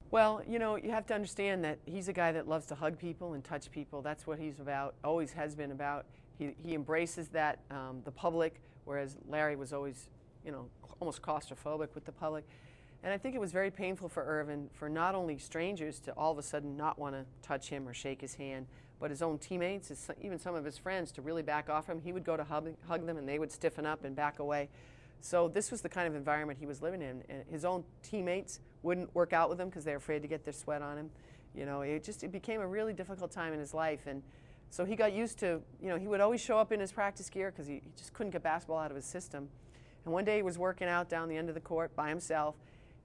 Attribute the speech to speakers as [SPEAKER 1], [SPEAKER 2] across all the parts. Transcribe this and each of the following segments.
[SPEAKER 1] Well, you know, you have to understand that he's a guy that loves to hug people and touch people. That's what he's about, always has been about. He embraces that, the public, whereas Larry was always, you know, almost claustrophobic with the public. And I think it was very painful for Earvin, for not only strangers to all of a sudden not want to touch him or shake his hand, but his own teammates, even some of his friends, to really back off him. He would go to hug them and they would stiffen up and back away. So this was the kind of environment he was living in. And his own teammates wouldn't work out with him because they were afraid to get their sweat on him. You know, it became a really difficult time in his life. And so he got used to, you know, he would always show up in his practice gear because he just couldn't get basketball out of his system. And one day he was working out down the end of the court by himself,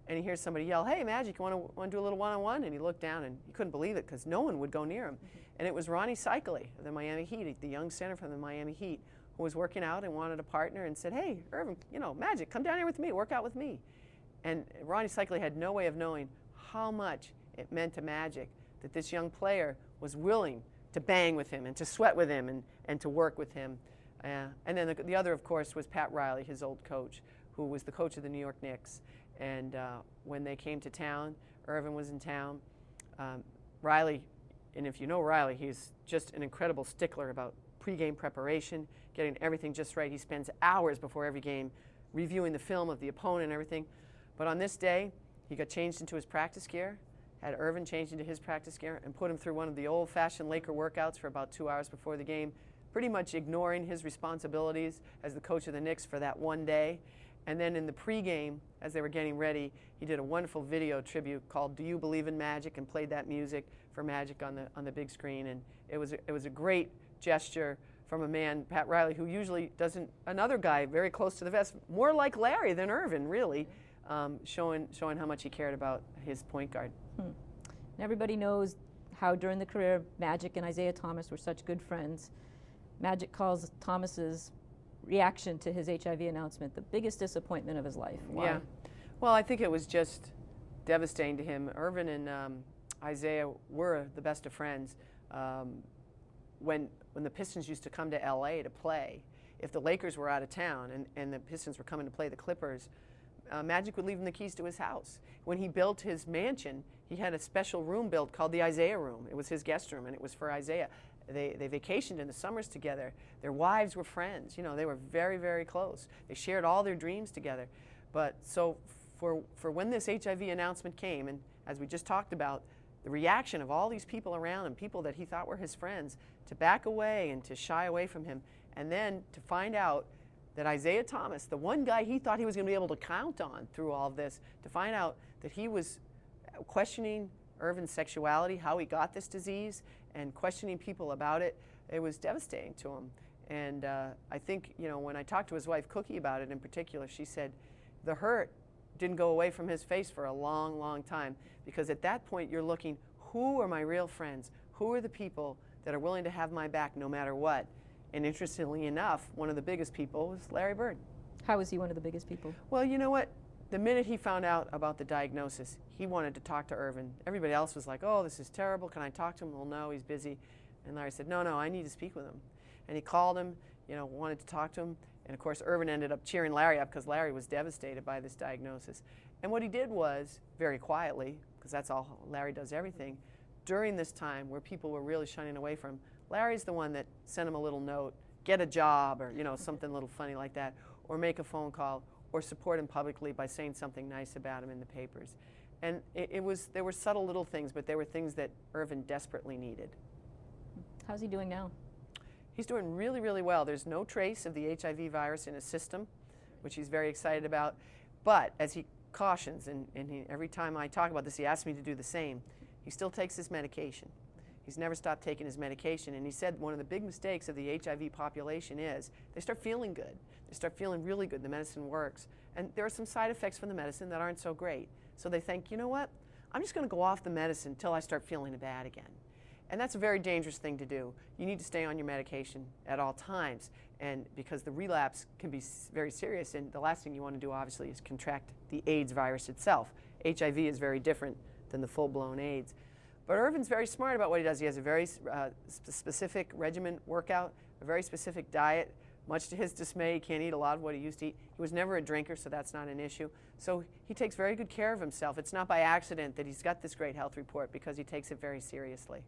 [SPEAKER 1] and he hears somebody yell, "Hey, Magic, you want to do a little one-on-one?" And he looked down, and he couldn't believe it because no one would go near him. And it was Ronnie Cycli of the Miami Heat, the young center from the Miami Heat, who was working out and wanted a partner and said, "Hey, Earvin, you know, Magic, come down here with me, work out with me." And Ronnie Cycli had no way of knowing how much it meant to Magic that this young player was willing to bang with him and to sweat with him and to work with him. And then the other, of course, was Pat Riley, his old coach, who was the coach of the New York Knicks. And when they came to town, Earvin was in town. Riley, and if you know Riley, he's just an incredible stickler about pregame preparation, getting everything just right. He spends hours before every game reviewing the film of the opponent and everything. But on this day, he got changed into his practice gear, had Earvin changed into his practice gear, and put him through one of the old-fashioned Laker workouts for about 2 hours before the game, pretty much ignoring his responsibilities as the coach of the Knicks for that one day. And then in the pregame, as they were getting ready, he did a wonderful video tribute called "Do You Believe in Magic?" and played that music for Magic on the big screen. And it was a great gesture from a man, Pat Riley, who usually doesn't, another guy very close to the vest, more like Larry than Earvin, really, showing how much he cared about his point guard.
[SPEAKER 2] And everybody knows how during the career of Magic and Isaiah Thomas were such good friends. Magic calls Thomas's reaction to his HIV announcement the biggest disappointment of his life. Why?
[SPEAKER 1] Yeah. Well, I think it was just devastating to him. Earvin and Isaiah were the best of friends. When the Pistons used to come to LA to play, if the Lakers were out of town and the Pistons were coming to play the Clippers, Magic would leave him the keys to his house. When he built his mansion, he had a special room built called the Isaiah Room. It was his guest room, and it was for Isaiah. They vacationed in the summers together. Their wives were friends. You know, they were very, very close. They shared all their dreams together. But so for when this HIV announcement came, and as we just talked about, the reaction of all these people around him, people that he thought were his friends, to back away and to shy away from him, and then to find out that Isaiah Thomas, the one guy he thought he was going to be able to count on through all of this, to find out that he was questioning Earvin's sexuality, how he got this disease, and questioning people about it, it was devastating to him. And I think, you know, when I talked to his wife, Cookie, about it in particular, she said the hurt didn't go away from his face for a long, long time, because at that point you're looking, who are my real friends? Who are the people that are willing to have my back no matter what? And interestingly enough, one of the biggest people was Larry Bird.
[SPEAKER 2] How was he one of the biggest people?
[SPEAKER 1] Well, you know what? The minute he found out about the diagnosis, he wanted to talk to Earvin. Everybody else was like, "Oh, this is terrible. Can I talk to him?" "Well, no, he's busy." And Larry said, "No, I need to speak with him." And he called him, you know, wanted to talk to him. And of course, Earvin ended up cheering Larry up because Larry was devastated by this diagnosis. And what he did was, very quietly, because that's all Larry does everything, during this time where people were really shunning away from him, Larry's the one that sent him a little note, get a job, or, you know, something a little funny like that, or make a phone call, or support him publicly by saying something nice about him in the papers. And there were subtle little things, but there were things that Earvin desperately needed.
[SPEAKER 2] How's he doing now?
[SPEAKER 1] He's doing really, really well. There's no trace of the HIV virus in his system, which he's very excited about. But as he cautions, and every time I talk about this, he asks me to do the same, he still takes his medication. He's never stopped taking his medication. And he said one of the big mistakes of the HIV population is they start feeling good. They start feeling really good. The medicine works. And there are some side effects from the medicine that aren't so great. So they think, you know what? I'm just going to go off the medicine until I start feeling bad again. And that's a very dangerous thing to do. You need to stay on your medication at all times, and because the relapse can be very serious, and the last thing you want to do, obviously, is contract the AIDS virus itself. HIV is very different than the full-blown AIDS. But Earvin's very smart about what he does. He has a very specific regimen workout, a very specific diet, Much to his dismay, he can't eat a lot of what he used to eat. He was never a drinker, so that's not an issue. So he takes very good care of himself. It's not by accident that he's got this great health report, because he takes it very seriously.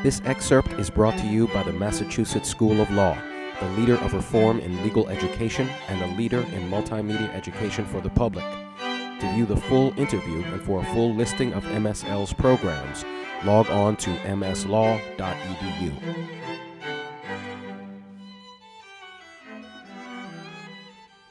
[SPEAKER 3] This excerpt is brought to you by the Massachusetts School of Law, the leader of reform in legal education and a leader in multimedia education for the public. To view the full interview and for a full listing of MSL's programs, log on to mslaw.edu.